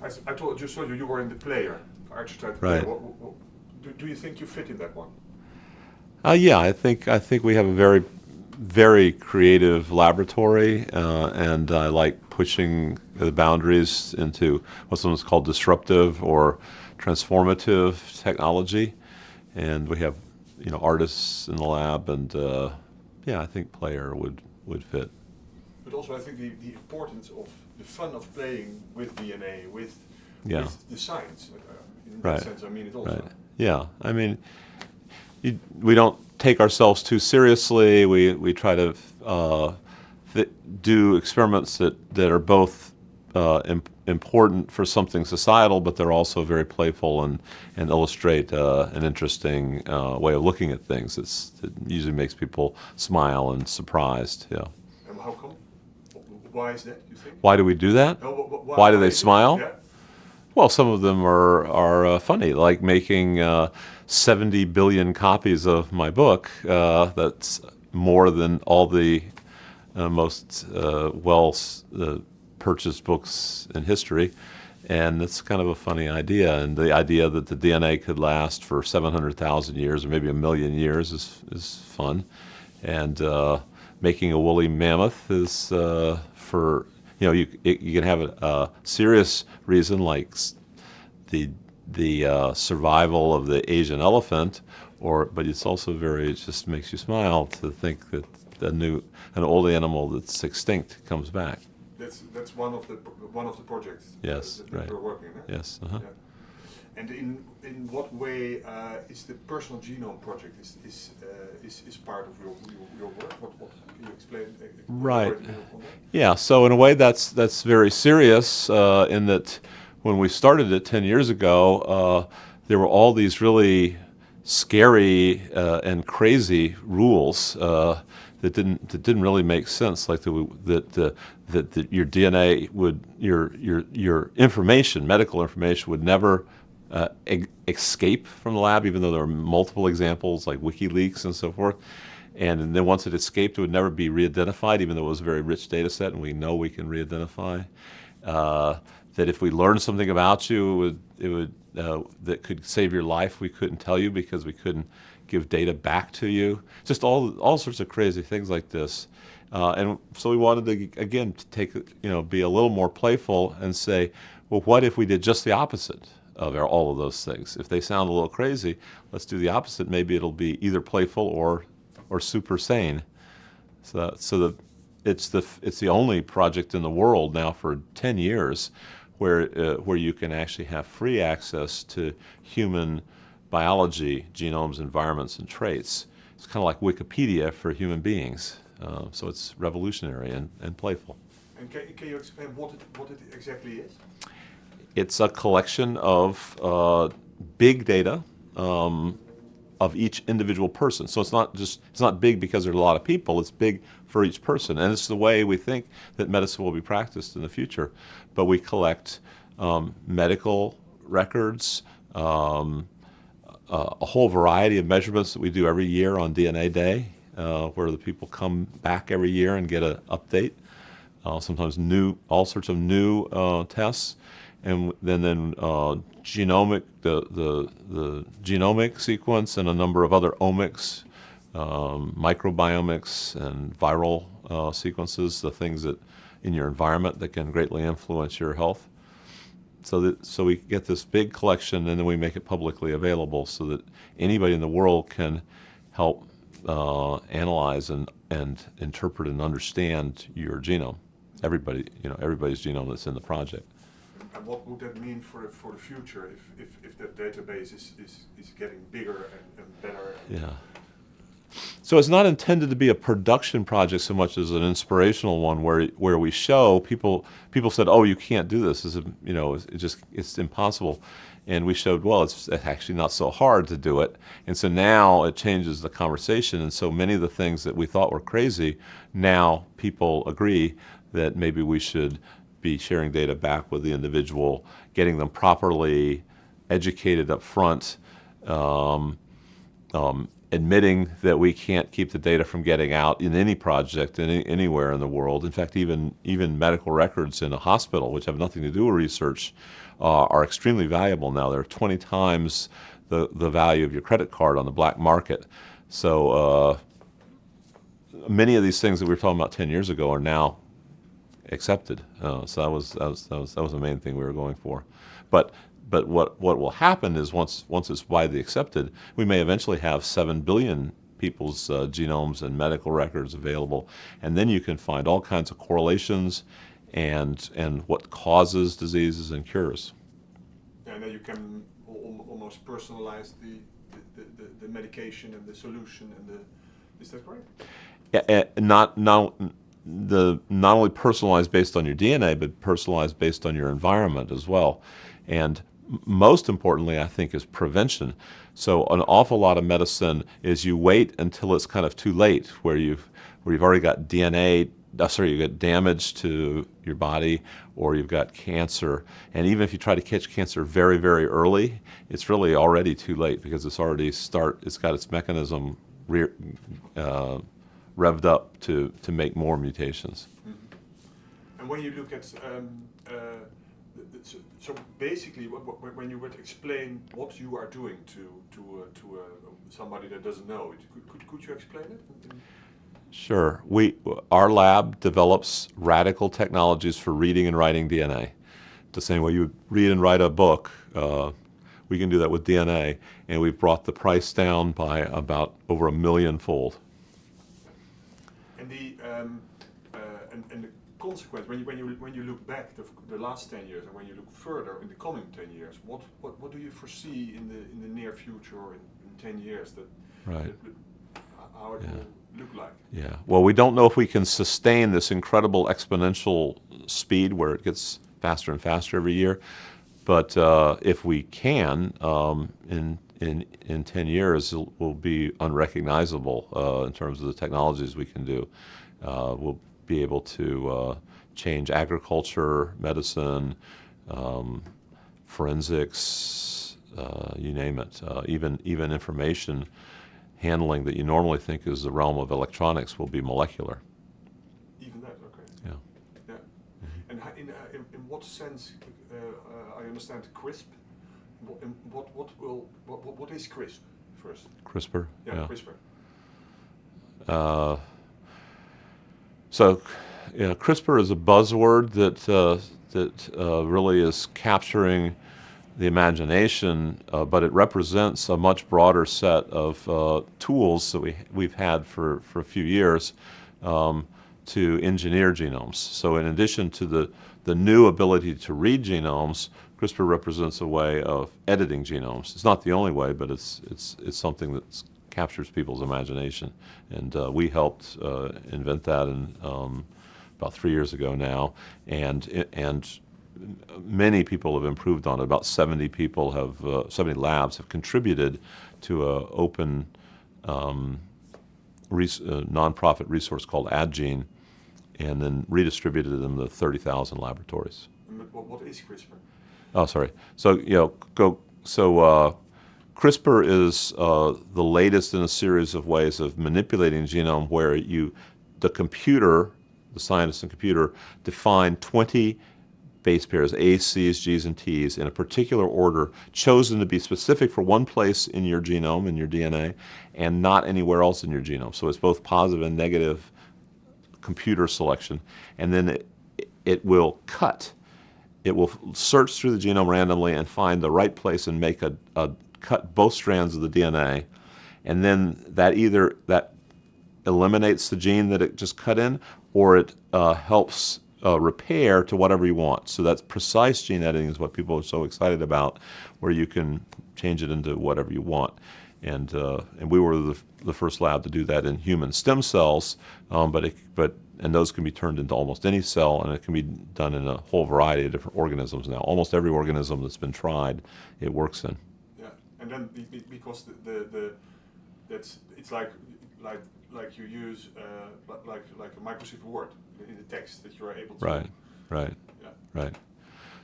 I told you, so you were in the player, Archetype Right. player. Do you think you fit in that one? Yeah, I think we have a very, very creative laboratory, and I like pushing the boundaries into what's sometimes called disruptive or transformative technology, and we have artists in the lab, and yeah, I think player would fit. But also, I think the importance of the fun of playing with DNA, Yeah, with the science. In that right, sense, I mean it also. right. Yeah, I mean, we don't take ourselves too seriously. We try to do experiments that are both important for something societal, but they're also very playful and illustrate an interesting way of looking at things. It usually makes people smile and surprised. Yeah. And how come? Why is that, you think? Why do we do that? No, Why do they is it? smile? Yeah. Well, some of them are funny, like making 70 billion copies of my book. That's more than all the most purchased books in history, and it's kind of a funny idea. And the idea that the DNA could last for 700,000 years or maybe 1,000,000 years is fun. And making a woolly mammoth is for you can have a serious reason like the survival of the Asian elephant, but it's also it just makes you smile to think that an old animal that's extinct comes back. That's one of the projects. Yes, that right. we're working on. Eh? Yes. Uh-huh. Yeah. And in what way is the personal genome project is part of your work? What can you explain? Right. On that? Yeah. So in a way, that's very serious. In that, when we started it 10 years ago, there were all these really scary and crazy rules that didn't really make sense. Like that your DNA your information, medical information, would never escape from the lab, even though there are multiple examples like WikiLeaks and so forth. And then once it escaped, it would never be re-identified, even though it was a very rich data set, and we know we can re-identify. That if we learned something about you, that could save your life, we couldn't tell you because we couldn't give data back to you. Just all sorts of crazy things like this. And so we wanted to, again, be a little more playful and say, well, what if we did just the opposite of all of those things? If they sound a little crazy, let's do the opposite. Maybe it'll be either playful or super sane. So it's the only project in the world now for 10 years where you can actually have free access to human biology, genomes, environments, and traits. It's kind of like Wikipedia for human beings. So it's revolutionary and playful. And can you explain what it exactly is? It's a collection of big data of each individual person. So it's not big because there are a lot of people. It's big for each person, and it's the way we think that medicine will be practiced in the future. But we collect medical records, a whole variety of measurements that we do every year on DNA Day, where the people come back every year and get an update. Sometimes all sorts of new tests, and then genomic the genomic sequence and a number of other omics, microbiomics and viral sequences, the things that in your environment that can greatly influence your health. So we get this big collection, and then we make it publicly available so that anybody in the world can help analyze and interpret and understand your genome. Everybody's genome that's in the project. And what would that mean for the future if that database is getting bigger and better? Yeah. So it's not intended to be a production project so much as an inspirational one where we show people said, oh, you can't do this. It's impossible. And we showed, well, it's actually not so hard to do it. And so now it changes the conversation. And so many of the things that we thought were crazy, now people agree that maybe we should be sharing data back with the individual, getting them properly educated up front, admitting that we can't keep the data from getting out in any project anywhere in the world. In fact, even medical records in a hospital, which have nothing to do with research, are extremely valuable now. They're 20 times the value of your credit card on the black market. So many of these things that we were talking about 10 years ago are now accepted. So that was the main thing we were going for. But what will happen is once it's widely accepted, we may eventually have 7 billion people's genomes and medical records available, and then you can find all kinds of correlations and what causes diseases and cures. And then you can almost personalize the medication and the solution and the. Is that correct? Yeah, not only personalized based on your DNA, but personalized based on your environment as well. And most importantly, I think, is prevention. So an awful lot of medicine is you wait until it's kind of too late, where you've already got you got damage to your body, or you've got cancer. And even if you try to catch cancer very, very early, it's really already too late because it's got its mechanism revved up to make more mutations. Mm-hmm. And when you look at so basically, when you would explain what you are doing to somebody that doesn't know it, could you explain it? Sure. Our lab develops radical technologies for reading and writing DNA. The same way you read and write a book, we can do that with DNA, and we've brought the price down by about over 1 million-fold. And the consequence when you look back the last 10 years and when you look further in the coming 10 years, what do you foresee in the near future or in 10 years how it will look like? Yeah. Well, we don't know if we can sustain this incredible exponential speed where it gets faster and faster every year, but if we can, in 10 years, it will be unrecognizable in terms of the technologies we can do. We'll be able to change agriculture, medicine, forensics, you name it. Even information handling that you normally think is the realm of electronics will be molecular. Even that, okay. Yeah. Yeah. Mm-hmm. And in what sense? I understand CRISP. What is CRISP first? CRISPR. Yeah. CRISPR. So, CRISPR is a buzzword that really is capturing the imagination, but it represents a much broader set of tools that we've had for a few years to engineer genomes. So, in addition to the new ability to read genomes, CRISPR represents a way of editing genomes. It's not the only way, but it's something that captures people's imagination. And we helped invent that about 3 years ago now, and many people have improved on it. About 70 labs have contributed to an open nonprofit resource called AdGene, and then redistributed them to 30,000 laboratories. What is CRISPR? Oh, sorry. So CRISPR is the latest in a series of ways of manipulating genome where the scientist and computer, define 20 base pairs, A's, C's, G's, and T's in a particular order, chosen to be specific for one place in your genome, in your DNA, and not anywhere else in your genome. So it's both positive and negative computer selection. And then it will search through the genome randomly and find the right place and make cut both strands of the DNA. And then that eliminates the gene that it just cut in, or it helps repair to whatever you want. So that's precise gene editing is what people are so excited about, where you can change it into whatever you want. And we were the first lab to do that in human stem cells, and those can be turned into almost any cell, and it can be done in a whole variety of different organisms now. Almost every organism that's been tried, it works in. Yeah, and then because it's like you use like a Microsoft Word in the text that you are able to. Right. Yeah. Right.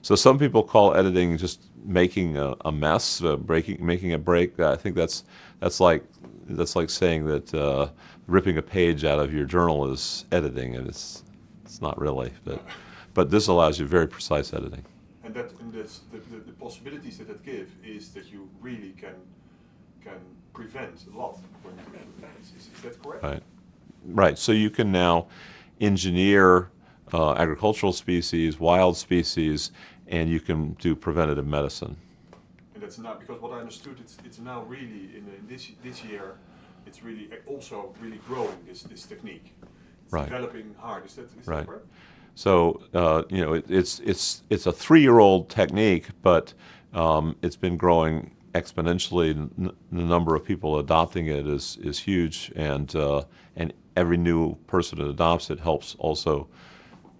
So some people call editing just making a mess, making a break. I think that's like saying that ripping a page out of your journal is editing, and it's not really. But this allows you very precise editing. And that in this, the possibilities that it give is that you really can prevent a lot. Is that correct? Right. Right. So you can now engineer agricultural species, wild species, and you can do preventative medicine. And that's not because what I understood. It's now really in this year. It's really also really growing this technique. It's Right. developing hard. Is that Right. correct? So it's a 3-year-old technique, but it's been growing exponentially. The number of people adopting it is huge, and every new person that adopts it helps also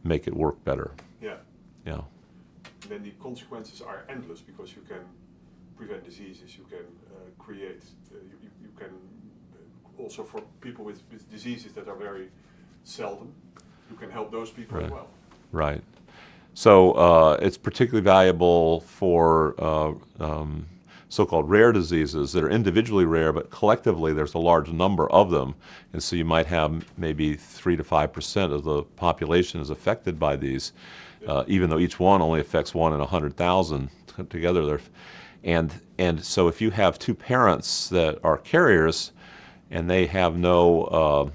make it work better. Yeah. Yeah. And then the consequences are endless because you can prevent diseases. You can create. You can also for people with diseases that are very seldom. You can help those people as well. Right. So it's particularly valuable for so-called rare diseases that are individually rare, but collectively there's a large number of them. And so you might have maybe 3 to 5% of the population is affected by these, even though each one only affects 1 in 100,000 together. And so if you have 2 parents that are carriers and they have no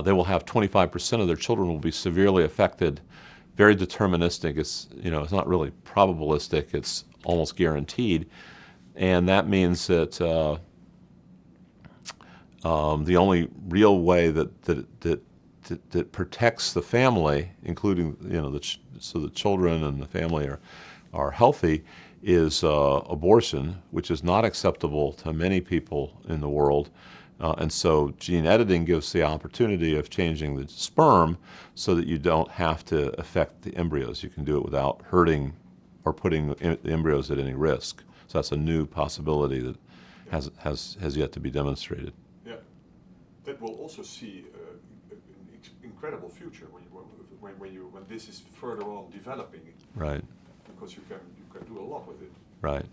they will have 25% of their children will be severely affected. Very deterministic. It's not really probabilistic. It's almost guaranteed, and that means that the only real way that protects the family, including so the children and the family are healthy, is abortion, which is not acceptable to many people in the world. And so gene editing gives the opportunity of changing the sperm so that you don't have to affect the embryos. You can do it without hurting or putting the embryos at any risk. So that's a new possibility that has yet to be demonstrated. Yeah, that will also see an incredible future when this is further on developing. Right. Because you can do a lot with it. Right.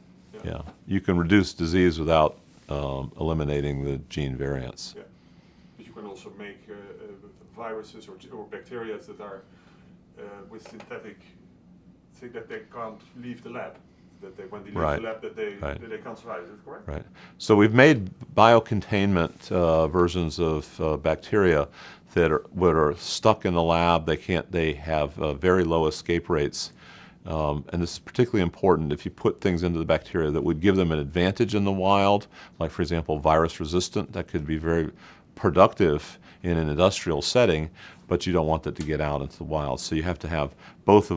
Yeah. You can reduce disease without eliminating the gene variants. Yeah, but you can also make viruses or bacteria that are with synthetic thing that they can't leave the lab. That when they leave the lab, that they can't survive. Is that correct? Right. So we've made biocontainment versions of bacteria that are stuck in the lab. They have very low escape rates. And this is particularly important if you put things into the bacteria that would give them an advantage in the wild, like, for example, virus resistant. That could be very productive in an industrial setting, but you don't want that to get out into the wild. So you have to have both the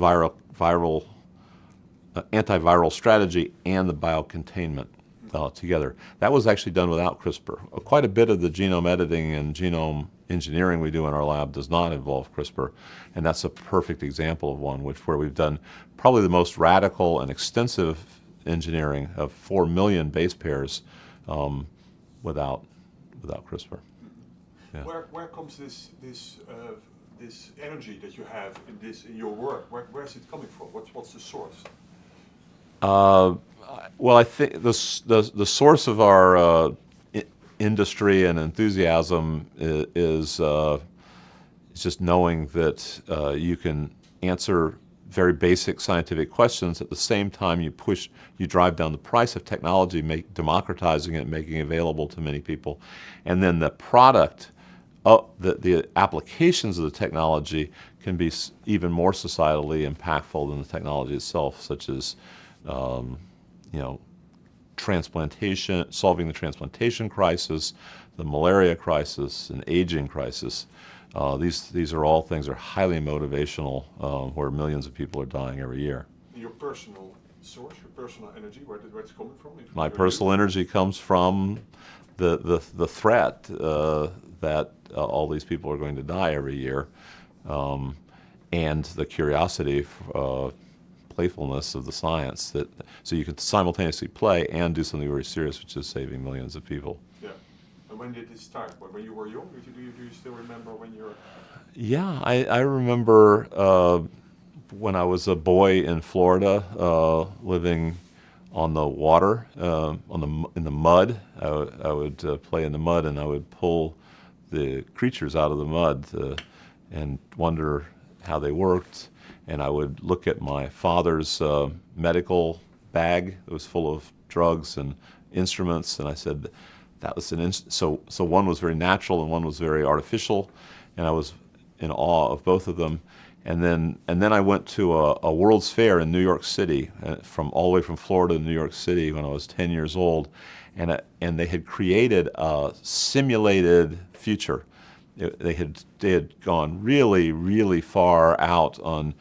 antiviral strategy and the biocontainment together. That was actually done without CRISPR. Quite a bit of the genome editing and genome engineering we do in our lab does not involve CRISPR, and that's a perfect example of one where we've done probably the most radical and extensive engineering of 4 million base pairs without CRISPR. Yeah. Where comes this energy that you have in your work? Where is it coming from? What's the source? Well, I think the source of our industry and enthusiasm is just knowing that you can answer very basic scientific questions at the same time you drive down the price of technology, democratizing it, making it available to many people, and then the product, the applications of the technology can be even more societally impactful than the technology itself, such as transplantation, solving the transplantation crisis, the malaria crisis, and aging crisis. These are all things that are highly motivational, where millions of people are dying every year. Your personal source, your personal energy, where it's coming from? My personal energy comes from the threat that all these people are going to die every year, and the curiosity, playfulness of the science, so you can simultaneously play and do something very serious, which is saving millions of people. Yeah. And when did this start? When you were young? Do you still remember when you were? Yeah, I remember when I was a boy in Florida, living on the water, in the mud. I would play in the mud, and I would pull the creatures out of the mud and wonder how they worked. And I would look at my father's medical bag that was full of drugs and instruments, and I said, that was so one was very natural and one was very artificial, and I was in awe of both of them. And then I went to a World's Fair in New York City, from all the way from Florida to New York City when I was 10 years old, and they had created a simulated future. They had gone really, really far out on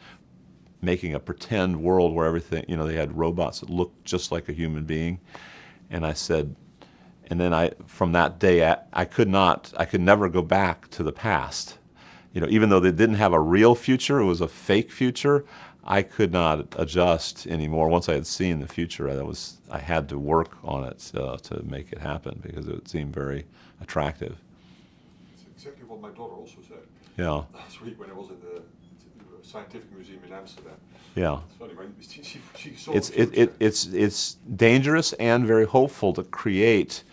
making a pretend world where everything, they had robots that looked just like a human being. And I said, and then from that day, I could never go back to the past. Even though they didn't have a real future, it was a fake future, I could not adjust anymore. Once I had seen the future, I had to work on it to make it happen because it seemed very attractive. That's exactly what my daughter also said. Yeah. Last week when I was at the Scientific Museum in Amsterdam. Yeah. It's funny, when she saw the future. It's dangerous and very hopeful to create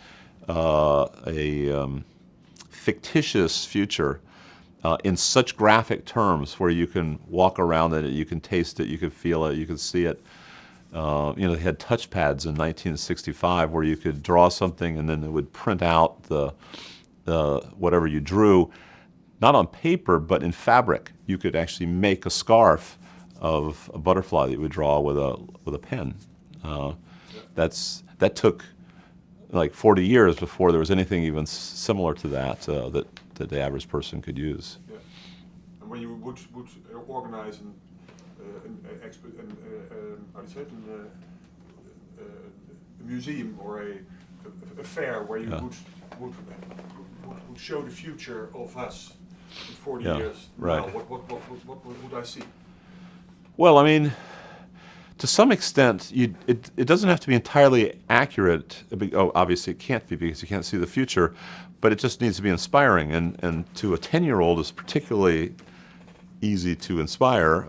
a fictitious future in such graphic terms where you can walk around it, you can taste it, you can feel it, you can see it. They had touchpads in 1965 where you could draw something and then it would print out the whatever you drew, not on paper but in fabric. You could actually make a scarf of a butterfly that you would draw with a pen. That took like 40 years before there was anything even similar to that that the average person could use. Yeah. And when you would organize a museum or a fair where you would show the future of us in 40 years, right. Now, what would I see? Well, I mean, to some extent, it doesn't have to be entirely accurate. Obviously it can't be because you can't see the future, but it just needs to be inspiring. And to a 10-year-old, it's particularly easy to inspire.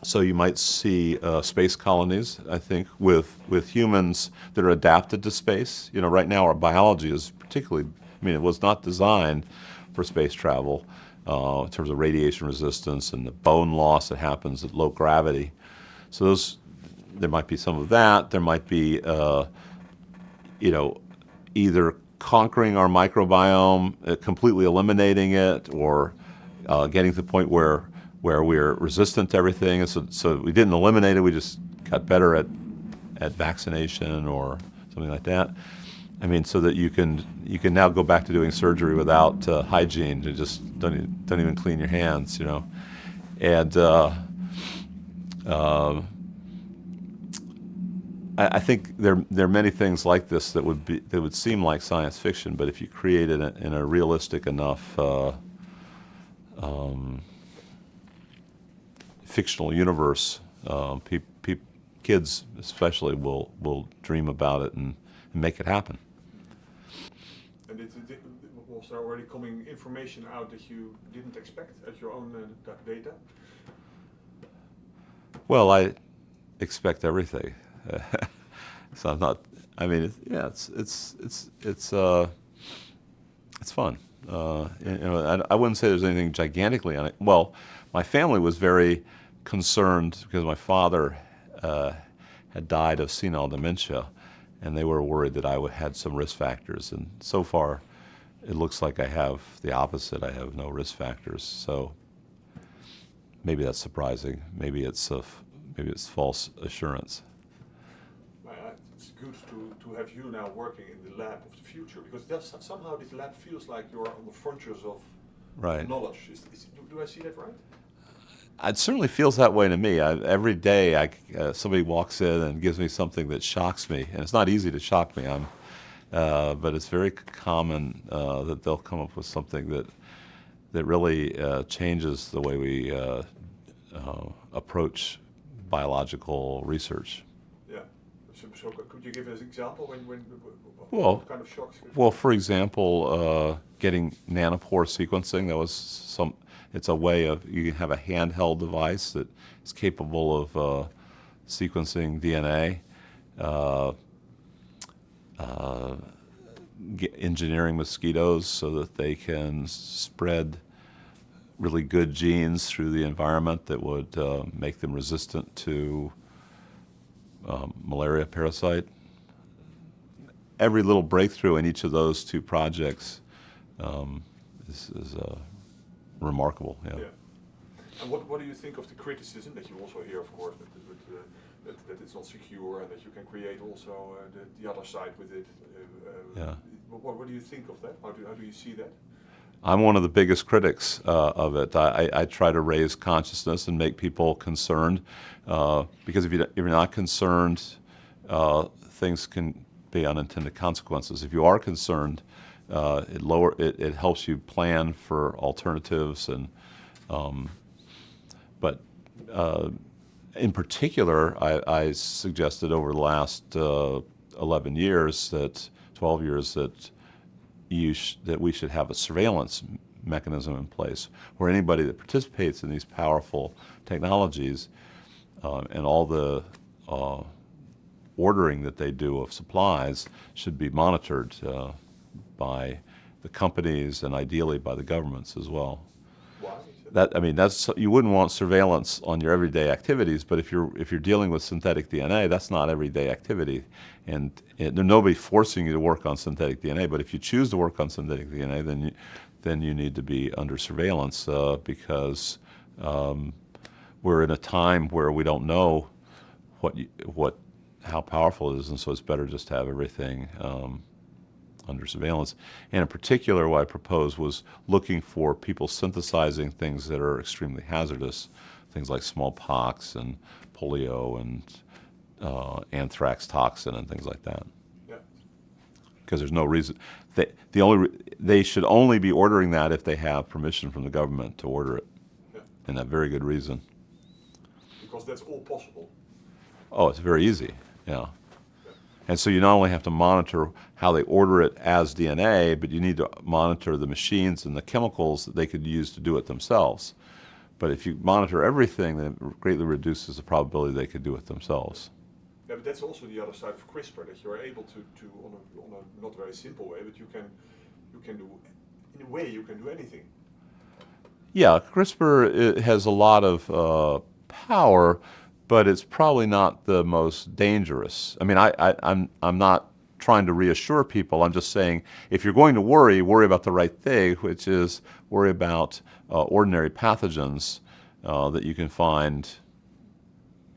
So you might see space colonies, I think, with humans that are adapted to space. Right now our biology is particularly, it was not designed for space travel in terms of radiation resistance and the bone loss that happens at low gravity. So there might be some of that. There might be, either conquering our microbiome, completely eliminating it, or getting to the point where we're resistant to everything. And so we didn't eliminate it. We just got better at vaccination or something like that. So that you can now go back to doing surgery without hygiene. You just don't even clean your hands, And I think there are many things like this that would seem like science fiction, but if you create it in a realistic enough fictional universe, kids especially will dream about it and make it happen. And was there already coming information out that you didn't expect as your own data? Well, I expect everything, so I'm not. It's fun. I wouldn't say there's anything gigantically on it. Well, my family was very concerned because my father had died of senile dementia, and they were worried that I had some risk factors. And so far, it looks like I have the opposite. I have no risk factors. So maybe that's surprising. Maybe it's false assurance. It's good to have you now working in the lab of the future, because somehow this lab feels like you're on the frontiers of knowledge. Do I see that right? It certainly feels that way to me. Every day, somebody walks in and gives me something that shocks me, and it's not easy to shock me. But it's very common that they'll come up with something that really changes the way we approach biological research. Yeah. So could you give us an example what kind of shocks? Well, for example, getting nanopore sequencing. It's a way of, you have a handheld device that is capable of sequencing DNA, uh, engineering mosquitoes so that they can spread really good genes through the environment that would make them resistant to malaria parasite. Every little breakthrough in each of those two projects is remarkable. Yeah. Yeah. And what do you think of the criticism that you also hear, of course, that it's not secure and that you can create also the other side with it? Yeah. What do you think of that? How do you see that? I'm one of the biggest critics of it. I try to raise consciousness and make people concerned, because if you're not concerned, things can be unintended consequences. If you are concerned, it helps you plan for alternatives, and but in particular, I suggested over the last 11 years, 12 years, that that we should have a surveillance mechanism in place where anybody that participates in these powerful technologies and all the ordering that they do of supplies should be monitored by the companies and ideally by the governments as well. Why? That's, you wouldn't want surveillance on your everyday activities, but if you're dealing with synthetic DNA, that's not everyday activity, and there's nobody forcing you to work on synthetic DNA. But if you choose to work on synthetic DNA, then you need to be under surveillance because we're in a time where we don't know how powerful it is, and so it's better just to have everything under surveillance. And in particular, what I proposed was looking for people synthesizing things that are extremely hazardous, things like smallpox and polio and anthrax toxin and things like that. Yeah. Because there's no reason they should only be ordering that if they have permission from the government to order it, Yeah. and a very good reason. Because that's all possible. Oh, it's very easy. Yeah. And so you not only have to monitor how they order it as DNA, but you need to monitor the machines and the chemicals that they could use to do it themselves. But if you monitor everything, then it greatly reduces the probability they could do it themselves. Yeah, but that's also the other side of CRISPR, that you're able to on a not very simple way, but you can do, in a way, you can do anything. Yeah, CRISPR has a lot of power, but it's probably not the most dangerous. I mean, I'm not trying to reassure people. I'm just saying, if you're going to worry about the right thing, which is worry about ordinary pathogens that you can find,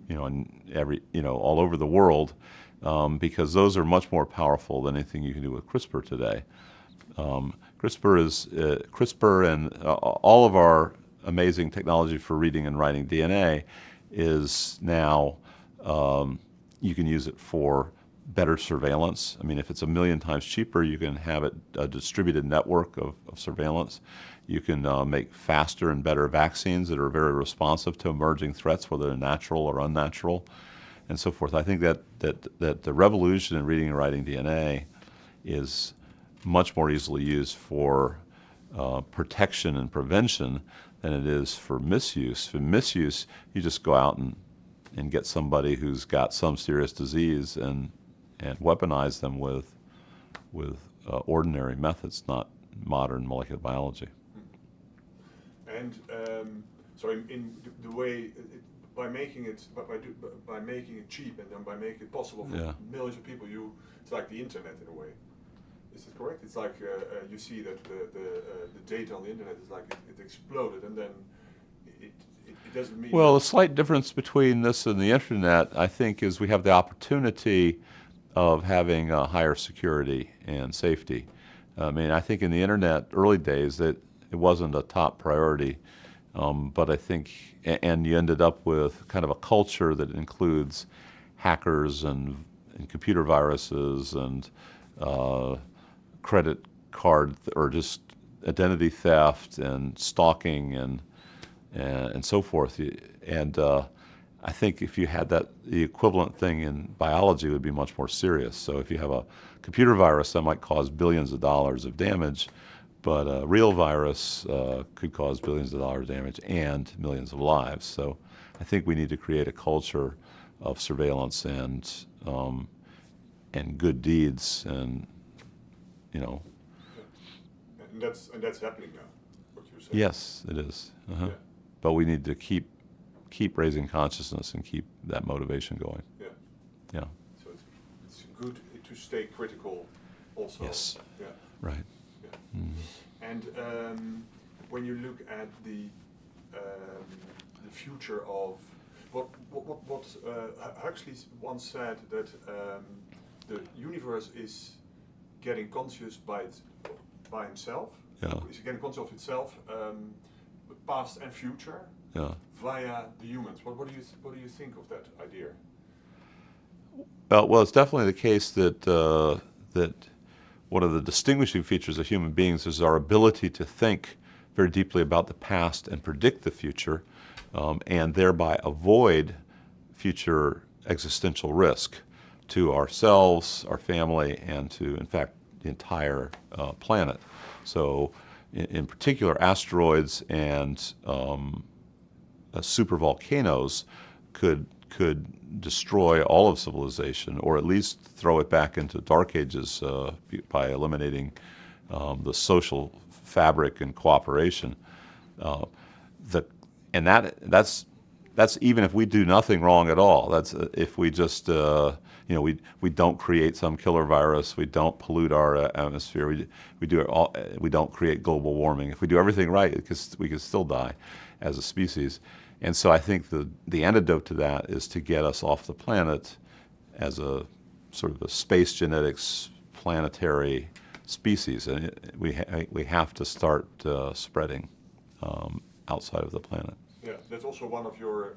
in all over the world, because those are much more powerful than anything you can do with CRISPR today. CRISPR and all of our amazing technology for reading and writing DNA is now, you can use it for better surveillance. I mean, if it's 1 million times cheaper, you can have a distributed network of surveillance. You can make faster and better vaccines that are very responsive to emerging threats, whether they're natural or unnatural, and so forth. I think that the revolution in reading and writing DNA is much more easily used for protection and prevention than it is for misuse. For misuse, you just go out and get somebody who's got some serious disease and weaponize them with ordinary methods, not modern molecular biology. And so in the way, by making it cheap and then by making it possible for millions of people, it's like the internet in a way. Is it correct? It's like you see that the data on the internet is like it exploded, and then it doesn't mean. Well, the slight difference between this and the internet, I think, is we have the opportunity of having higher security and safety. I mean, I think in the internet early days that it wasn't a top priority, but I think, and you ended up with kind of a culture that includes hackers and computer viruses and credit card or just identity theft and stalking and so forth. And I think if you had the equivalent thing in biology, it would be much more serious. So if you have a computer virus, that might cause billions of dollars of damage, But a real virus could cause billions of dollars damage and millions of lives. So I think we need to create a culture of surveillance and good deeds, and you know. Yeah. And that's happening now. What you're saying. Yes, it is. Yeah. But we need to keep raising consciousness and keep that motivation going. Yeah. Yeah. So it's good to stay critical, also. Yes. Yeah. Right. Yeah. And when you look at the future of what Huxley once said, that the universe is getting conscious by himself. Yeah. It's getting conscious of itself, past and future, Yeah. via the humans. What do you think of that idea? Well, it's definitely the case that that one of the distinguishing features of human beings is our ability to think very deeply about the past and predict the future, and thereby avoid future existential risk to ourselves, our family, and to, in fact, the entire planet. So, in particular, asteroids and supervolcanoes could destroy all of civilization, or at least throw it back into dark ages by eliminating the social fabric and cooperation. That's even if we do nothing wrong at all. That's if we just we don't create some killer virus, we don't pollute our atmosphere, we don't create global warming. If we do everything right, we could still die as a species. And so I think the antidote to that is to get us off the planet as a sort of a space genetics planetary species, and we have to start spreading outside of the planet. Yeah, that's also one of your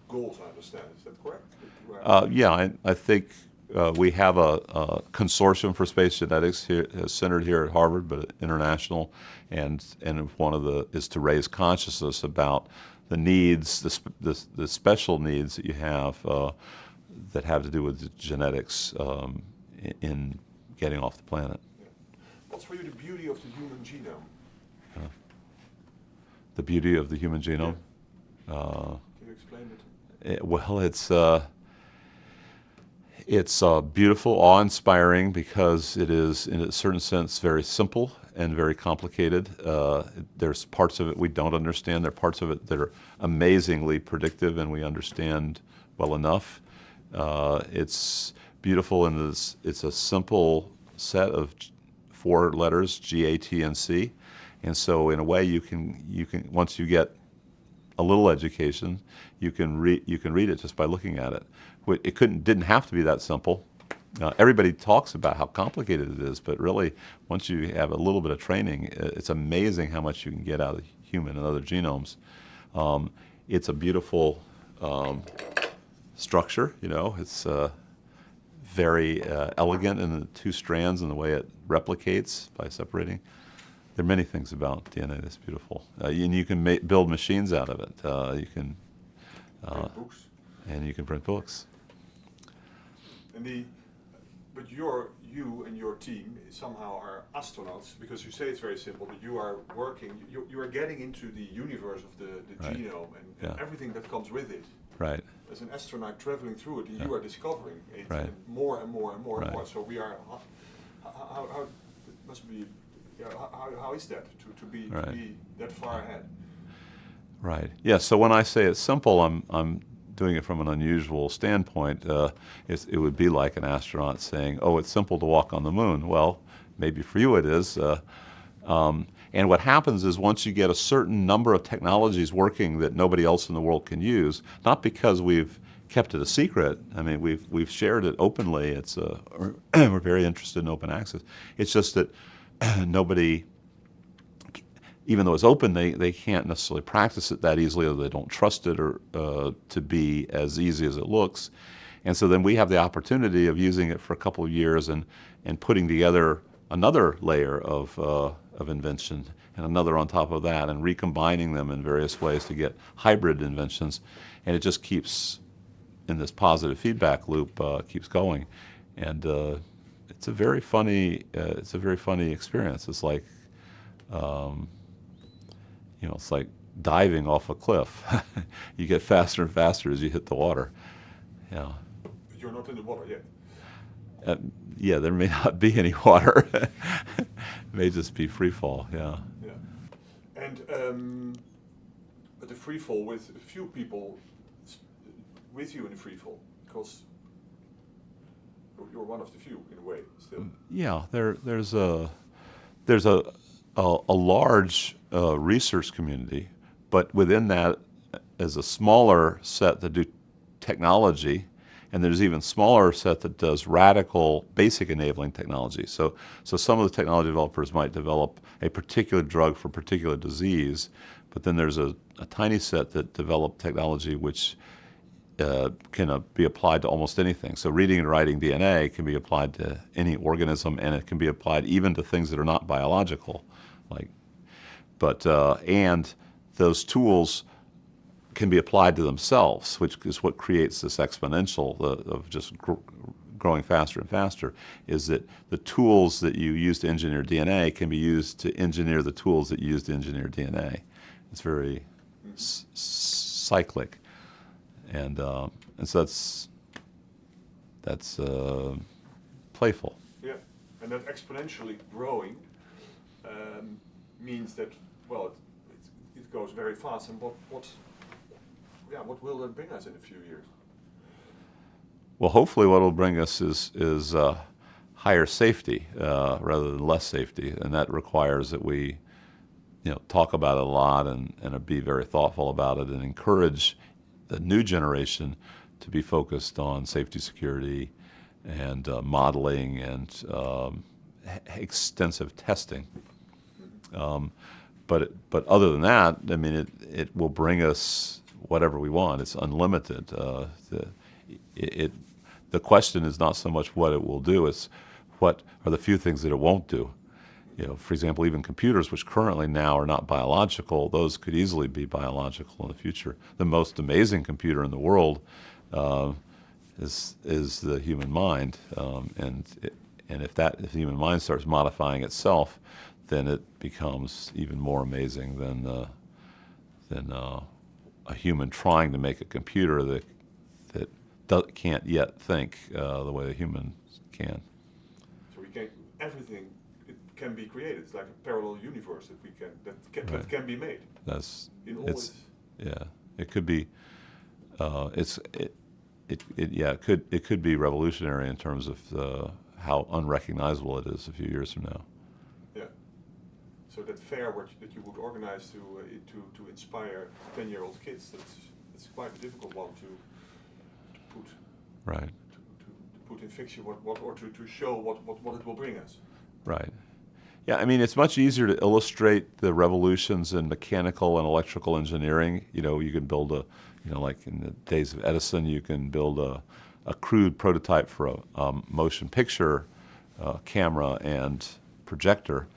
goals, I understand. Is that correct? Yeah, I think we have a consortium for space genetics here, centered here at Harvard, but international, and one of the is to raise consciousness about the needs, the special needs that you have that have to do with genetics in getting off the planet. Yeah. What's for you the beauty of the human genome? The beauty of the human genome? Yeah. Can you explain it? Well, it's beautiful, awe-inspiring, because it is, in a certain sense, very simple and very complicated. There's parts of it we don't understand. There are parts of it that are amazingly predictive and we understand well enough. It's beautiful, and it's a simple set of 4 letters, G, A, T, and C. And so, in a way, you can once you get a little education, you can read it just by looking at it. It didn't have to be that simple. Everybody talks about how complicated it is, but really, once you have a little bit of training, it's amazing how much you can get out of human and other genomes. It's a beautiful structure. It's very elegant in the 2 strands and the way it replicates by separating. There are many things about DNA that's beautiful, and you can build machines out of it. You can Print books. And you can print books. But you and your team somehow are astronauts, because you say it's very simple, but you are working, you are getting into the universe of the Right. genome and everything that comes with it. Right. As an astronaut traveling through it, you are discovering it Right. more and more and more and Right. more. So we are, how it must be, how is that to be that far ahead? Right. Yeah. So when I say it's simple, I'm doing it from an unusual standpoint. It would be like an astronaut saying, "Oh, it's simple to walk on the moon." Well, maybe for you it is. And what happens is, once you get a certain number of technologies working that nobody else in the world can use, not because we've kept it a secret. I mean, we've shared it openly. It's we're very interested in open access. It's just that nobody, even though it's open, they can't necessarily practice it that easily, or they don't trust it or to be as easy as it looks. And so then we have the opportunity of using it for a couple of years and putting together another layer of invention and another on top of that, and recombining them in various ways to get hybrid inventions. And it just keeps, in this positive feedback loop, keeps going. And it's a very funny experience. It's like it's like diving off a cliff. You get faster and faster as you hit the water. Yeah. But you're not in the water yet. Yeah, there may not be any water. It may just be free fall. Yeah. Yeah. And but the free fall with a few people with you in the free fall, because you're one of the few in a way still. Yeah, there's a large research community, but within that is a smaller set that do technology, and there's even smaller set that does radical basic enabling technology. So some of the technology developers might develop a particular drug for a particular disease, but then there's a tiny set that develop technology which can be applied to almost anything. So reading and writing DNA can be applied to any organism, and it can be applied even to things that are not biological. And those tools can be applied to themselves, which is what creates this exponential of just growing faster and faster, is that the tools that you use to engineer DNA can be used to engineer the tools that you use to engineer DNA. It's very cyclic. And so that's playful. Yeah, and that exponentially growing means that, well, it goes very fast. And what will that bring us in a few years? Well, hopefully, what will bring us is higher safety rather than less safety, and that requires that we, talk about it a lot and be very thoughtful about it and encourage the new generation to be focused on safety, security, and modeling and extensive testing. But other than that, I mean, it will bring us whatever we want. It's unlimited. The question is not so much what it will do; it's what are the few things that it won't do. For example, even computers, which currently now are not biological, those could easily be biological in the future. The most amazing computer in the world is the human mind, and if the human mind starts modifying itself, then it becomes even more amazing than a human trying to make a computer that can't yet think the way a human can. So everything can be created. It's like a parallel universe that can be made. It could be. It could be revolutionary in terms of how unrecognizable it is a few years from now. Yeah. So that fair that you would organize to inspire 10-year-old kids, that's quite a difficult one to put. Right. To put in fiction or to show what it will bring us. Right. Yeah, I mean, it's much easier to illustrate the revolutions in mechanical and electrical engineering. You can build like in the days of Edison, you can build a crude prototype for a motion picture camera and projector.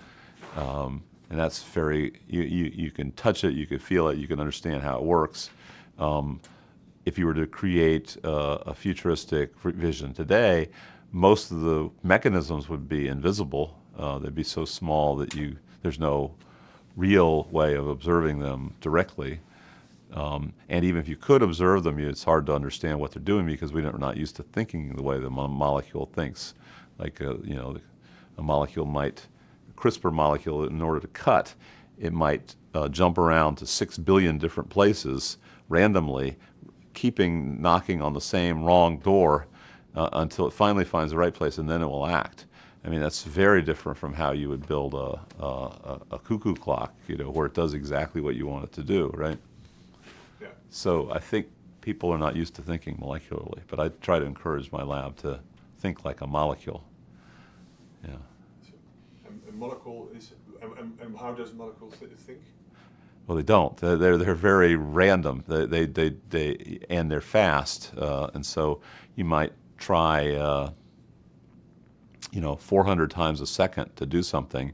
And that's you can touch it, you can feel it, you can understand how it works. If you were to create a futuristic vision today, most of the mechanisms would be invisible. They'd be so small that there's no real way of observing them directly. And even if you could observe them, it's hard to understand what they're doing because we're not used to thinking the way the molecule thinks. Like a CRISPR molecule, in order to cut, it might jump around to 6 billion different places randomly, knocking on the same wrong door until it finally finds the right place, and then it will act. I mean, that's very different from how you would build a cuckoo clock, where it does exactly what you want it to do, right? Yeah. So I think people are not used to thinking molecularly, but I try to encourage my lab to think like a molecule. Yeah. So, a molecule is, and how does molecules think? Well, they don't. They're very random. They and they're fast, and so you might try 400 times a second to do something,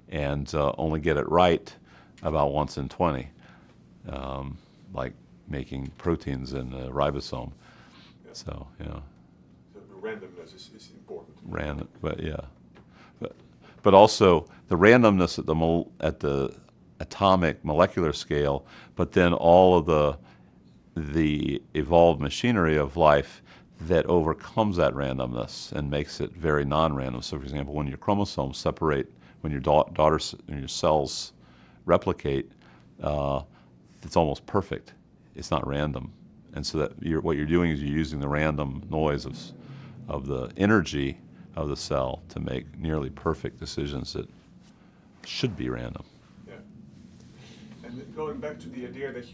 and only get it right about once in 20, like making proteins in a ribosome. Yeah. So So randomness is important. Random, but yeah, but also the randomness at the atomic molecular scale, but then all of the evolved machinery of life that overcomes that randomness and makes it very non-random. So, for example, when your chromosomes separate, when your daughters and your cells replicate, it's almost perfect. It's not random, and so that what you're doing is you're using the random noise of the energy of the cell to make nearly perfect decisions that should be random. Yeah. And going back to the idea that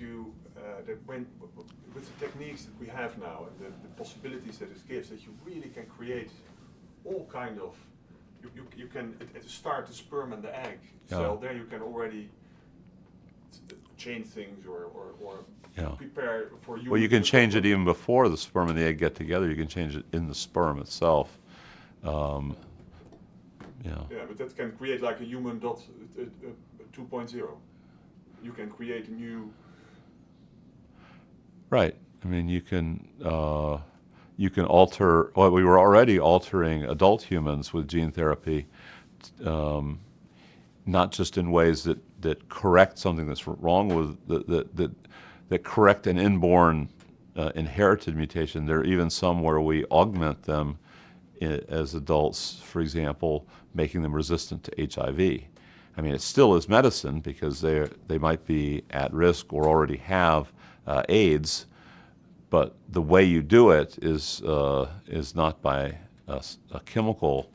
that when with the techniques that we have now and the possibilities that it gives, that you really can create all kind of you can at the start, the sperm and the egg cell, there you can already change things or prepare for you. Well, you can change it even before the sperm and the egg get together. You can change it in the sperm itself. Yeah, but that can create like a human dot 2.0. You can create a new. Right. I mean, you can alter. Well, we were already altering adult humans with gene therapy, not just in ways that correct something that's wrong with that correct an inborn inherited mutation. There are even some where we augment them as adults, for example, making them resistant to HIV. I mean, it still is medicine because they might be at risk or already have AIDS, but the way you do it is not by a chemical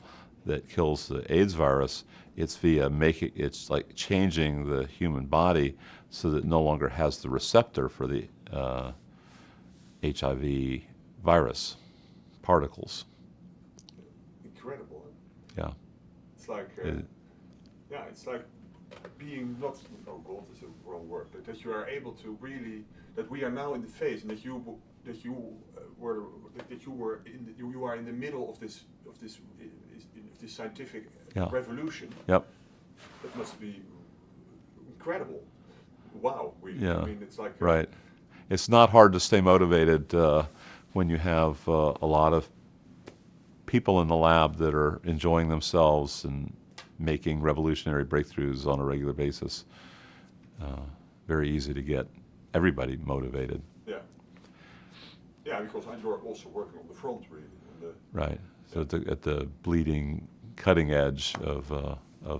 that kills the AIDS virus. It's via it's like changing the human body so that it no longer has the receptor for the HIV virus particles. Incredible. Yeah. It's like it's like being not God is a wrong word, but that you are able to really that we are now in the phase and that you are in the middle of this scientific revolution. Yep. That must be incredible. Wow. I mean, it's like right. It's not hard to stay motivated when you have a lot of people in the lab that are enjoying themselves and making revolutionary breakthroughs on a regular basis. Very easy to get everybody motivated. Yeah. Yeah, because you're also working on the front, really. Right. So at the bleeding, cutting edge of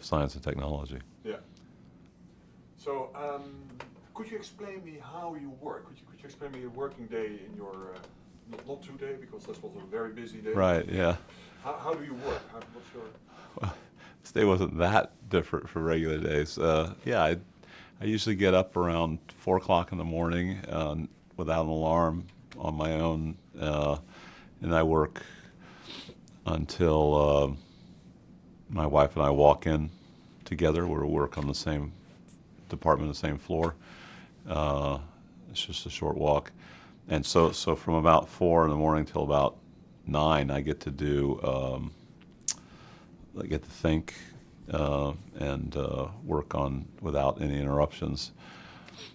science and technology. Yeah. So, could you explain me how you work? Could you explain me a working day in your not today because that was a very busy day. Right. Yeah. How do you work? What's your? Well, this day wasn't that different from regular days. I usually get up around 4 o'clock in the morning without an alarm on my own, and I work until my wife and I walk in together. We work on the same department, the same floor. It's just a short walk, and so from about 4 in the morning till about 9, I get to do. I get to think and work on without any interruptions,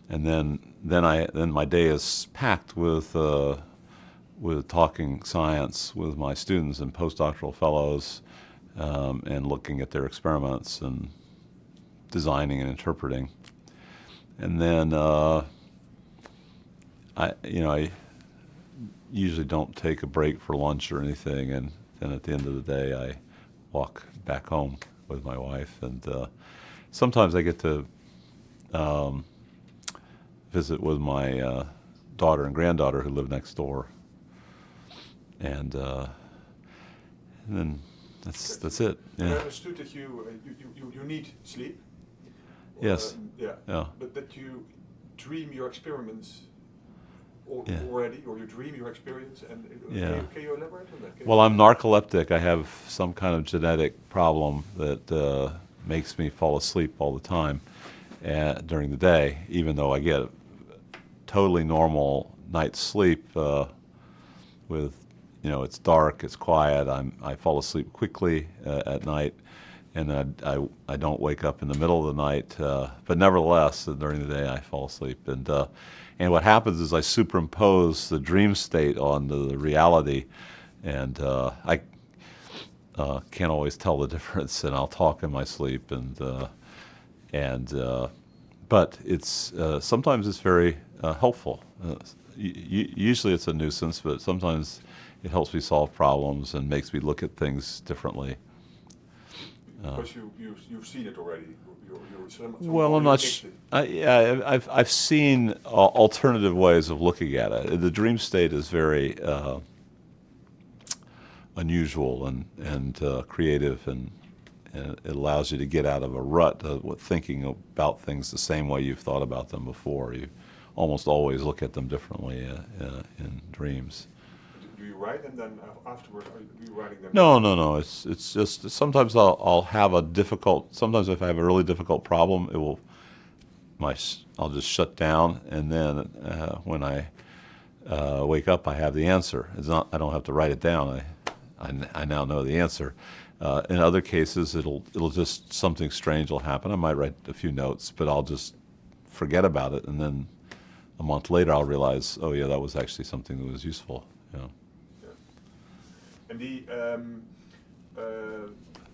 and then my day is packed with talking science with my students and postdoctoral fellows, and looking at their experiments and designing and interpreting, and then I usually don't take a break for lunch or anything, and then at the end of the day I walk back home with my wife, and sometimes I get to visit with my daughter and granddaughter who live next door, and then that's it. Yeah. I understood that you need sleep. Yes. Yeah. But that you dream your experiments already, or you dream your experience, and can you elaborate on that? Well, I'm narcoleptic. I have some kind of genetic problem that makes me fall asleep all the time during the day, even though I get a totally normal night's sleep with, it's dark, it's quiet. I fall asleep quickly at night, and I don't wake up in the middle of the night. But nevertheless, during the day I fall asleep, and what happens is I superimpose the dream state on the reality, and I can't always tell the difference, and I'll talk in my sleep, but it's sometimes it's very helpful. Usually it's a nuisance, but sometimes it helps me solve problems and makes me look at things differently. Because you've seen it already. Well, I'm not. Yeah, I've seen alternative ways of looking at it. The dream state is very unusual and creative, and it allows you to get out of a rut of thinking about things the same way you've thought about them before. You almost always look at them differently in dreams. Do you write them then afterwards? Are you writing them? No. It's just sometimes I'll have a difficult. Sometimes if I have a really difficult problem, I'll just shut down, and then when I wake up, I have the answer. It's not. I don't have to write it down. I now know the answer. In other cases, it'll just something strange will happen. I might write a few notes, but I'll just forget about it, and then a month later I'll realize, oh yeah, that was actually something that was useful. Yeah. And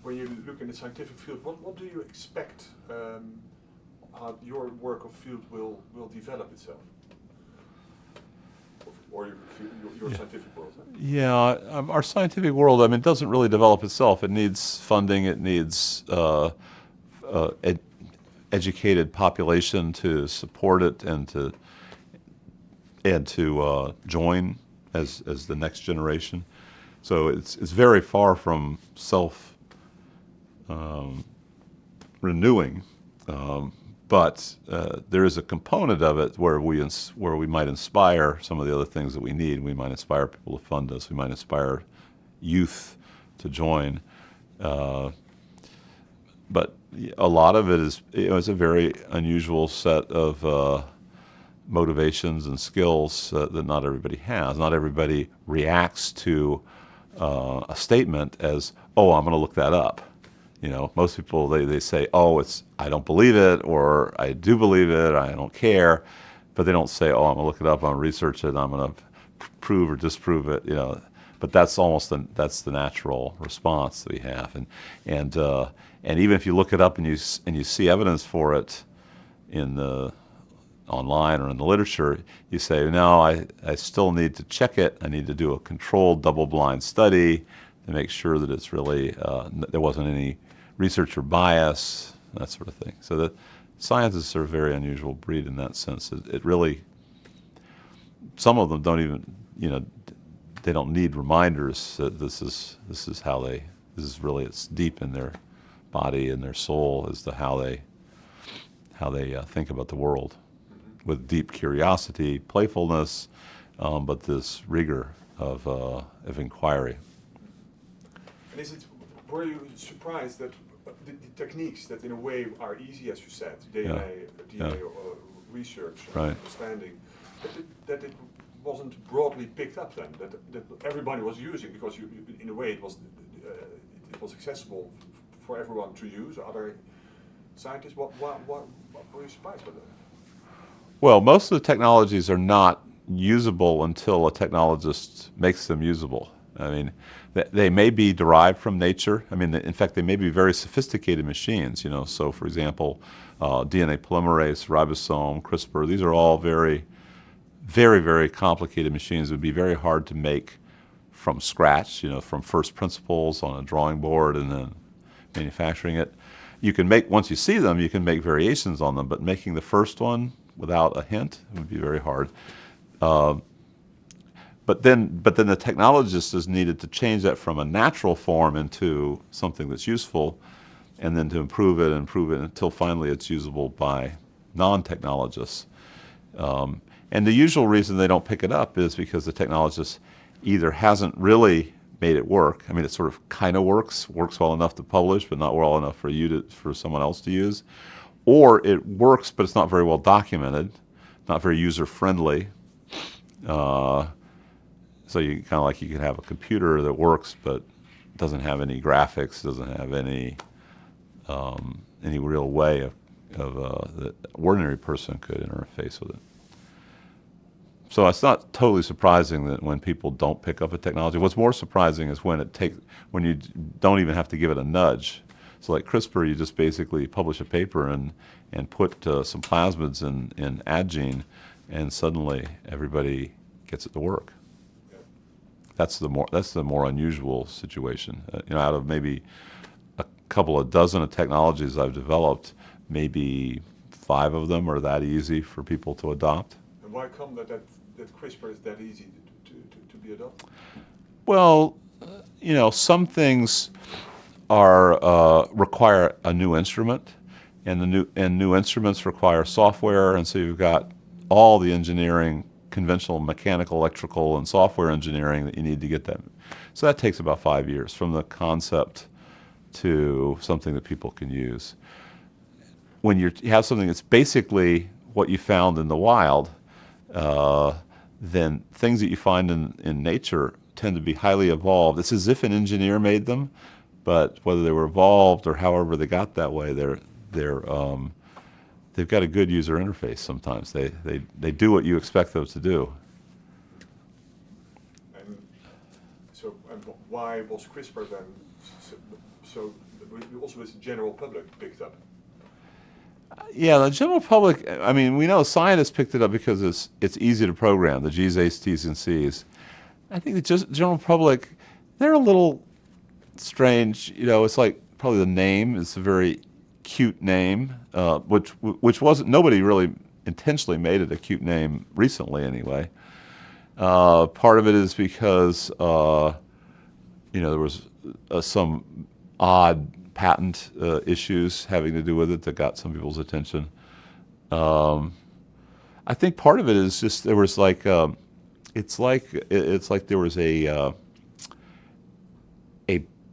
when you look in the scientific field, what do you expect how your work of field will develop itself? Or your scientific world? Huh? Yeah, our scientific world, I mean, it doesn't really develop itself. It needs funding. It needs educated population to support it and to join as the next generation. So it's very far from self renewing. But there is a component of it where we might inspire some of the other things that we need. We might inspire people to fund us. We might inspire youth to join. But a lot of it is, it's a very unusual set of motivations and skills that not everybody has. Not everybody reacts to a statement as, "Oh, I'm going to look that up." You know, most people, they say, oh, I don't believe it, or I do believe it, I don't care, but they don't say, oh, I'm going to look it up, I'm going to research it, I'm going to prove or disprove it, you know. But that's that's the natural response that we have. And even if you look it up and you see evidence for it in the online or in the literature, you say, no, I still need to check it, I need to do a controlled double-blind study to make sure that it's really, there wasn't any researcher bias, that sort of thing. So the scientists are a very unusual breed in that sense. It really, some of them don't even, they don't need reminders that this is really, it's deep in their body and their soul as to how they think about the world, with deep curiosity, playfulness, but this rigor of inquiry. And were you surprised that the techniques that in a way are easy, as you said, DNA research, right, understanding, that it wasn't broadly picked up then, that everybody was using, because in a way it was accessible for everyone to use, other scientists? What were you surprised by that? Well, most of the technologies are not usable until a technologist makes them usable. I mean, they may be derived from nature. I mean, in fact, they may be very sophisticated machines, So, for example, DNA polymerase, ribosome, CRISPR, these are all very, very, very complicated machines. It would be very hard to make from scratch, from first principles on a drawing board and then manufacturing it. You can make, once you see them, you can make variations on them, but making the first one without a hint would be very hard. But then the technologist is needed to change that from a natural form into something that's useful, and then to improve it until finally it's usable by non-technologists. And the usual reason they don't pick it up is because the technologist either hasn't really made it work. I mean, it sort of kind of works well enough to publish, but not well enough for someone else to use. Or it works, but it's not very well documented, not very user-friendly. So you kind of like, you can have a computer that works but doesn't have any graphics, doesn't have any real way of the ordinary person could interface with it. So it's not totally surprising that when people don't pick up a technology. What's more surprising is when you don't even have to give it a nudge. So like CRISPR, you just basically publish a paper and put some plasmids in Adgene, and suddenly everybody gets it to work. Yeah. That's the more unusual situation. Out of maybe a couple of dozen of technologies I've developed, maybe 5 of them are that easy for people to adopt. And why come that CRISPR is that easy to be adopted? Well, some things require a new instrument, and new instruments require software, and so you've got all the engineering, conventional mechanical, electrical, and software engineering that you need to get that. So that takes about 5 years from the concept to something that people can use. When you have something that's basically what you found in the wild, then things that you find in nature tend to be highly evolved. It's as if an engineer made them, but whether they were evolved or however they got that way, they've got a good user interface sometimes. They do what you expect them to do. And so, and why was CRISPR then so also with the general public picked up? Yeah, the general public, I mean, we know scientists picked it up because it's easy to program, the G's, A's, T's, and C's. I think the general public, they're a little strange. It's like probably the name is a very cute name, which wasn't, nobody really intentionally made it a cute name recently anyway. Part of it is because, there was some odd patent issues having to do with it that got some people's attention. I think part of it is just there was like it's like there was a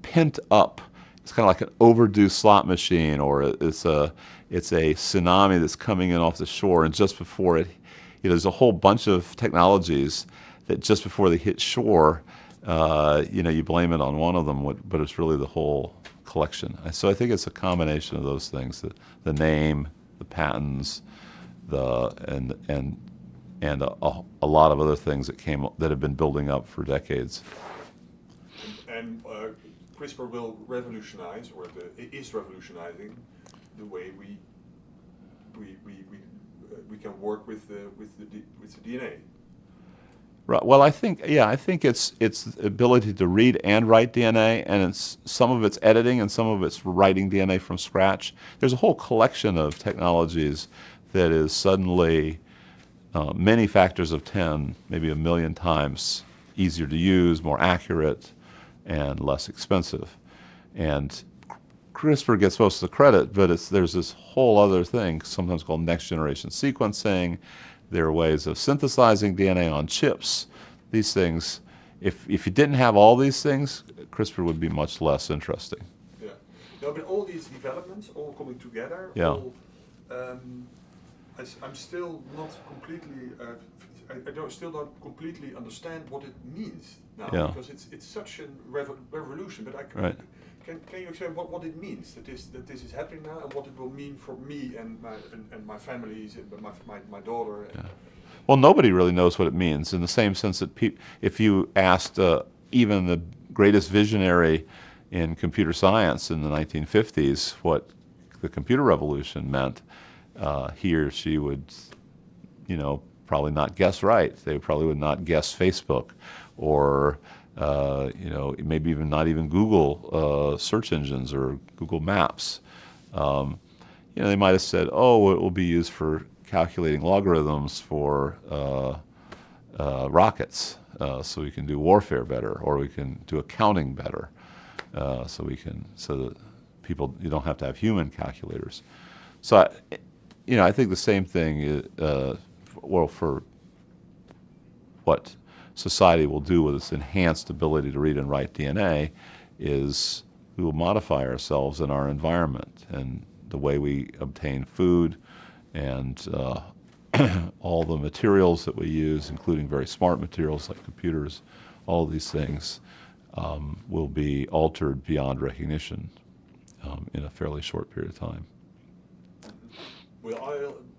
pent up. It's kind of like an overdue slot machine, or it's a tsunami that's coming in off the shore, and just before it, there's a whole bunch of technologies that just before they hit shore, you blame it on one of them, but it's really the whole collection. So I think it's a combination of those things: the name, the patents, and a lot of other things that have been building up for decades. And CRISPR will revolutionize, or is revolutionizing, the way we can work with the DNA. Right. Well, I think it's the ability to read and write DNA, and some of it's editing and some of it's writing DNA from scratch. There's a whole collection of technologies that is suddenly many factors of 10, maybe 1,000,000 times easier to use, more accurate, and less expensive. And CRISPR gets most of the credit, but there's this whole other thing, sometimes called next generation sequencing. There are ways of synthesizing DNA on chips. These things, if you didn't have all these things, CRISPR would be much less interesting. Yeah. No, but all these developments all coming together. Yeah. I'm still not completely. Still don't completely understand what it means now, Yeah. because it's such a revolution. But Right. Can you explain what it means that this is happening now, and what it will mean for me and my families and my daughter? Yeah. Well, nobody really knows what it means, in the same sense that if you asked even the greatest visionary in computer science in the 1950s what the computer revolution meant, he or she would, probably not guess right. They probably would not guess Facebook, or maybe even not even Google search engines or Google Maps. They might have said, "Oh, it will be used for calculating logarithms for rockets, so we can do warfare better, or we can do accounting better, so that you don't have to have human calculators." So, I think the same thing is, for what society will do with its enhanced ability to read and write DNA is we will modify ourselves and our environment and the way we obtain food, and all the materials that we use, including very smart materials like computers. All of these things will be altered beyond recognition in a fairly short period of time. Will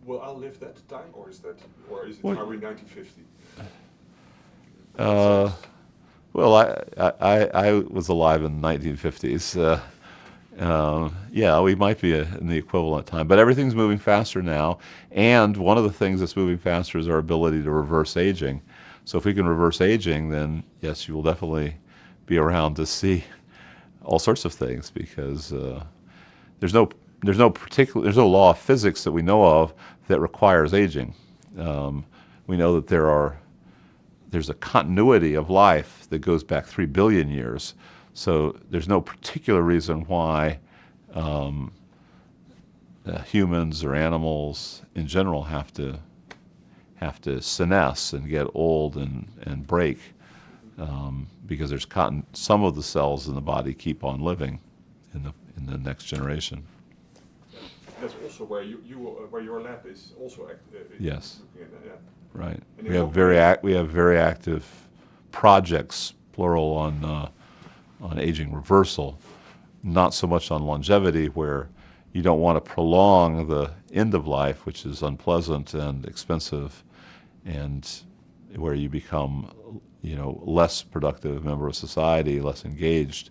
will outlive that time, or is it Well, are we 1950? Uh, well, I was alive in the 1950s. Yeah, we might be in the equivalent time, but everything's moving faster now. And one of the things that's moving faster is our ability to reverse aging. So if we can reverse aging, then yes, you will definitely be around to see all sorts of things because there's no there's no law of physics that we know of that requires aging. We know that there's a continuity of life that goes back 3 billion years. So there's no particular reason why humans or animals in general have to senesce and get old and break because some of the cells in the body keep on living in the next generation. That's also where where your lab is also Yes. looking at that, yeah. Right. And We have very active projects, plural, on aging reversal. Not so much on longevity, where you don't want to prolong the end of life, which is unpleasant and expensive, and where you become, less productive member of society, less engaged.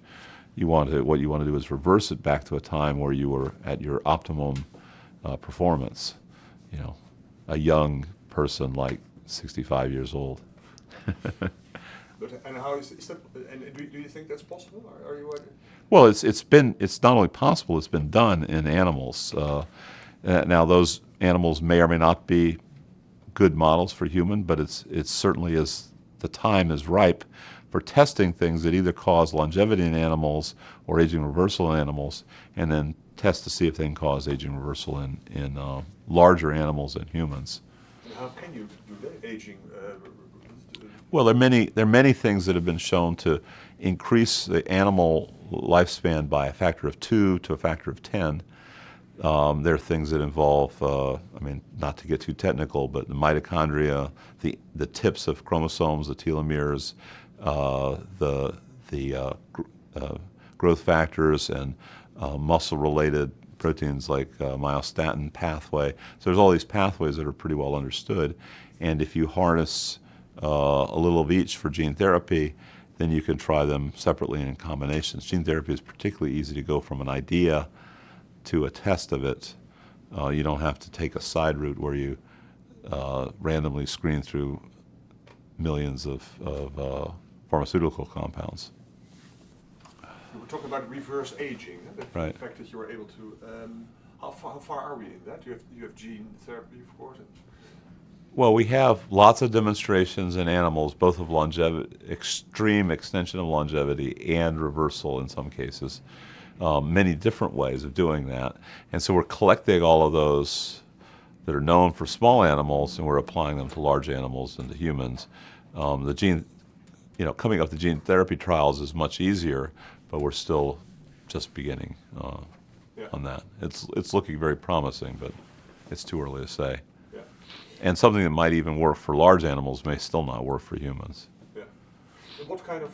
What you want to do is reverse it back to a time where you were at your optimum performance. A young person like 65 years old. And how is that? And do you think that's possible? Are you? Well, it's not only possible; it's been done in animals. Now, those animals may or may not be good models for human, but it certainly is. The time is ripe for testing things that either cause longevity in animals or aging reversal in animals, and then test to see if they can cause aging reversal in larger animals and humans. And how can you do that? Aging. Well, there are many things that have been shown to increase the animal lifespan by a factor of 2 to a factor of 10. There are things that involve, not to get too technical, but the mitochondria, the tips of chromosomes, the telomeres, growth factors, and muscle-related proteins like myostatin pathway. So there's all these pathways that are pretty well understood, and if you harness a little of each for gene therapy, then you can try them separately and in combinations. Gene therapy is particularly easy to go from an idea to a test of it. You don't have to take a side route where you randomly screen through millions of pharmaceutical compounds. We were talking about reverse aging, Right. the fact that you were able to. How far are we in that? You have gene therapy, of course. Well, we have lots of demonstrations in animals, both of longevity, extreme extension of longevity, and reversal in some cases. Many different ways of doing that. And so we're collecting all of those that are known for small animals, and we're applying them to large animals and to humans. Coming up to gene therapy trials is much easier, but we're still just beginning on that. It's looking very promising, but it's too early to say. Yeah. And something that might even work for large animals may still not work for humans. Yeah. What kind of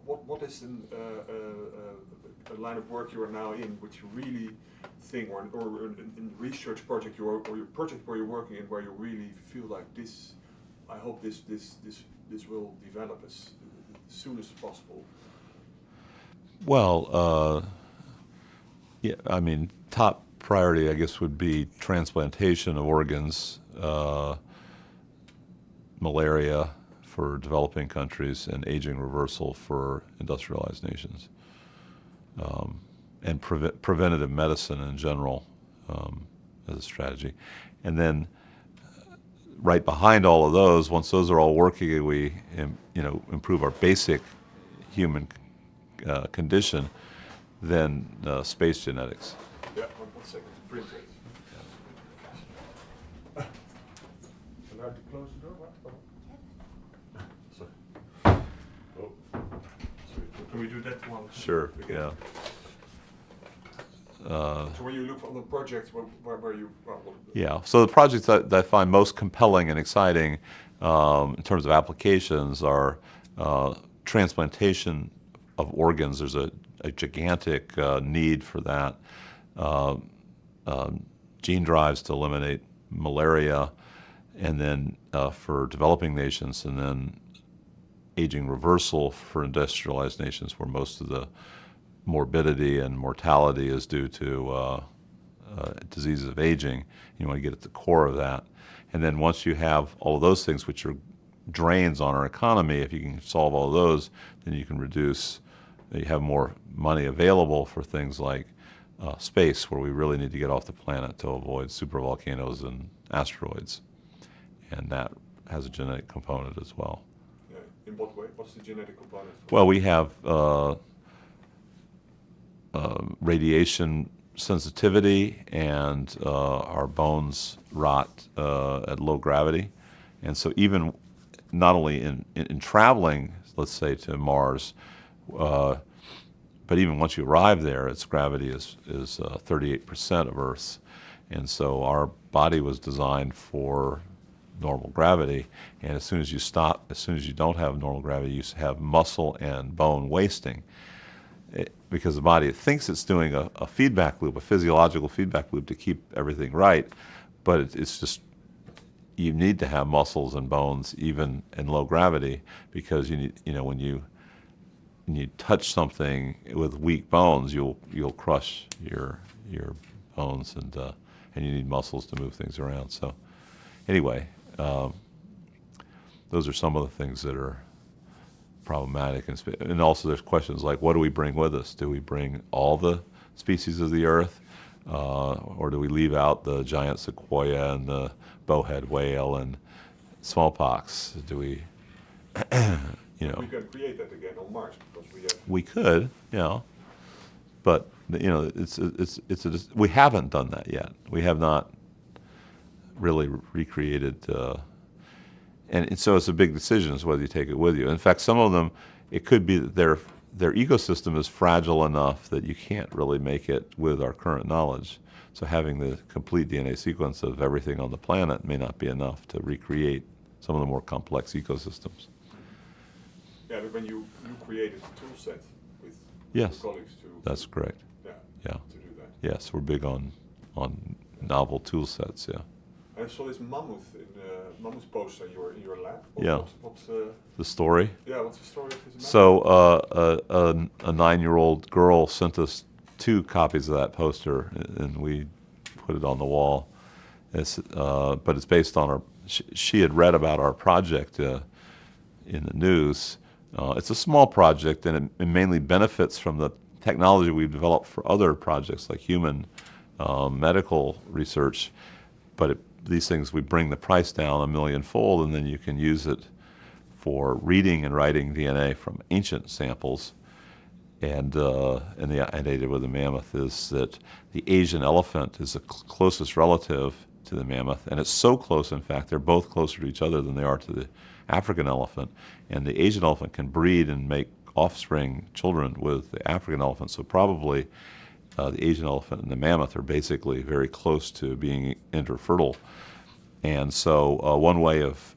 what is a line of work you are now in, which you really think, or in research project or your project where you're working in, where you really feel like this? I hope this will develop as soon as possible. Well, top priority, I guess, would be transplantation of organs, malaria for developing countries, and aging reversal for industrialized nations, and preventative medicine in general as a strategy. And then right behind all of those, once those are all working, we improve our basic human condition, then space genetics. Yeah, one second. Print it. Allowed to close the door? What? Sorry. Oh. Sorry. Can we do that one? Sure. Again? Yeah. So when you look on the projects, where you? Yeah. So the projects that I find most compelling and exciting in terms of applications are transplantation of organs. There's a gigantic need for that. gene drives to eliminate malaria, and then for developing nations, and then aging reversal for industrialized nations, where most of the morbidity and mortality is due to diseases of aging. You want to get at the core of that. And then once you have all of those things, which are drains on our economy, if you can solve all of those, then you can reduce, you have more money available for things like space, where we really need to get off the planet to avoid supervolcanoes and asteroids. And that has a genetic component as well. Yeah. In what way? What's the genetic component? Well, we have radiation sensitivity, and our bones rot at low gravity. And so even not only in traveling, let's say, to Mars, but even once you arrive there, its gravity is 38% of Earth's. And so our body was designed for normal gravity, and as soon as you don't have normal gravity, you have muscle and bone wasting. Because the body thinks it's doing a feedback loop, a physiological feedback loop to keep everything right, but it's just, you need to have muscles and bones even in low gravity, because you need, when you touch something with weak bones, you'll crush your bones, and you need muscles to move things around. So anyway, those are some of the things that are problematic. And also there's questions like, what do we bring with us? Do we bring all the species of the Earth, or do we leave out the giant sequoia and the bowhead whale and smallpox? Do we, We can create that again on Mars, because we have. We could, but we haven't done that yet. We have not really recreated. And so it's a big decision as whether you take it with you. In fact, some of them, it could be that their ecosystem is fragile enough that you can't really make it with our current knowledge. So having the complete DNA sequence of everything on the planet may not be enough to recreate some of the more complex ecosystems. Yeah, but when you created a tool set with Yes, your colleagues to. that's correct. Yeah. Yeah. To do that. Yes, we're big on novel tool sets. Yeah. I saw this mammoth poster in your lab. What's The story. yeah, what's the story of this mammoth? So a 9-year-old girl sent us 2 copies of that poster, and we put it on the wall. But it's based on she had read about our project in the news. It's a small project, and it mainly benefits from the technology we've developed for other projects like human medical research. But these things, we bring the price down 1 millionfold, and then you can use it for reading and writing DNA from ancient samples. And the idea with the mammoth is that the Asian elephant is the closest relative to the mammoth, and it's so close, in fact, they're both closer to each other than they are to the African elephant. And the Asian elephant can breed and make offspring, children, with the African elephant. So probably the Asian elephant and the mammoth are basically very close to being interfertile. And so one way of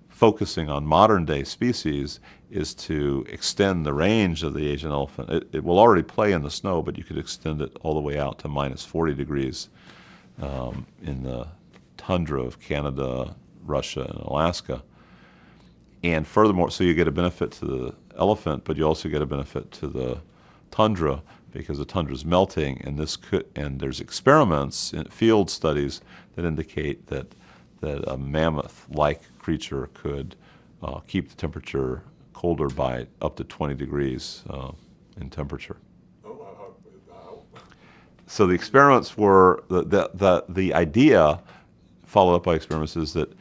focusing on modern day species is to extend the range of the Asian elephant. It will already play in the snow, but you could extend it all the way out to minus 40 degrees in the tundra of Canada, Russia, and Alaska. And furthermore, so you get a benefit to the elephant, but you also get a benefit to the tundra, because the tundra is melting, and there's experiments in field studies that indicate that a mammoth-like creature could keep the temperature colder by up to 20 degrees in temperature. Oh, how? So the experiments were the idea, followed up by experiments, is that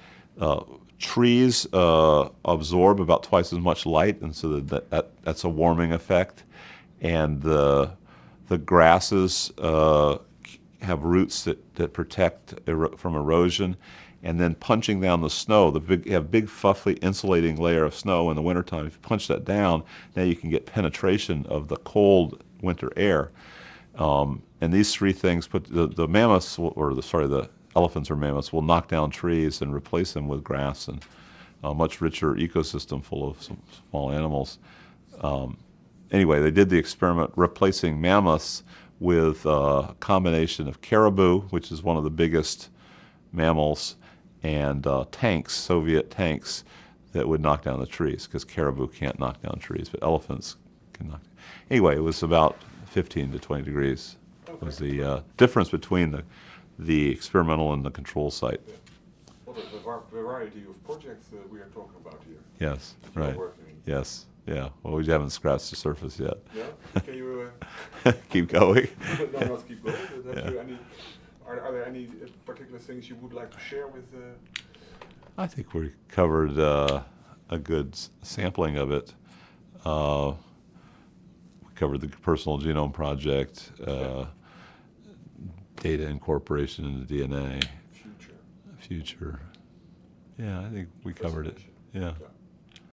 trees absorb about twice as much light, and so that's a warming effect. And the grasses have roots that protect from erosion, and then punching down the snow, you have big fluffy insulating layer of snow in the wintertime. If you punch that down, now you can get penetration of the cold winter air. And these 3 things the mammoths, the elephants or mammoths will knock down trees and replace them with grass and a much richer ecosystem full of some small animals. Anyway, they did the experiment replacing mammoths with a combination of caribou, which is one of the biggest mammals, and tanks, Soviet tanks, that would knock down the trees, because caribou can't knock down trees, but elephants can knock. Anyway, it was about 15 to 20 degrees. Okay. Was the difference between the experimental and the control site. Yeah. What a variety of projects we are talking about here. Yes, that you are right. working in. Yes, yeah. Well, we haven't scratched the surface yet. Yeah? Can you Keep going. no, not keep going, but have Yeah. you are there any particular things you would like to share with I think we covered a good sampling of it. We covered the Personal Genome Project, data incorporation into DNA, future? future. Yeah, I think we covered it. Yeah. Yeah.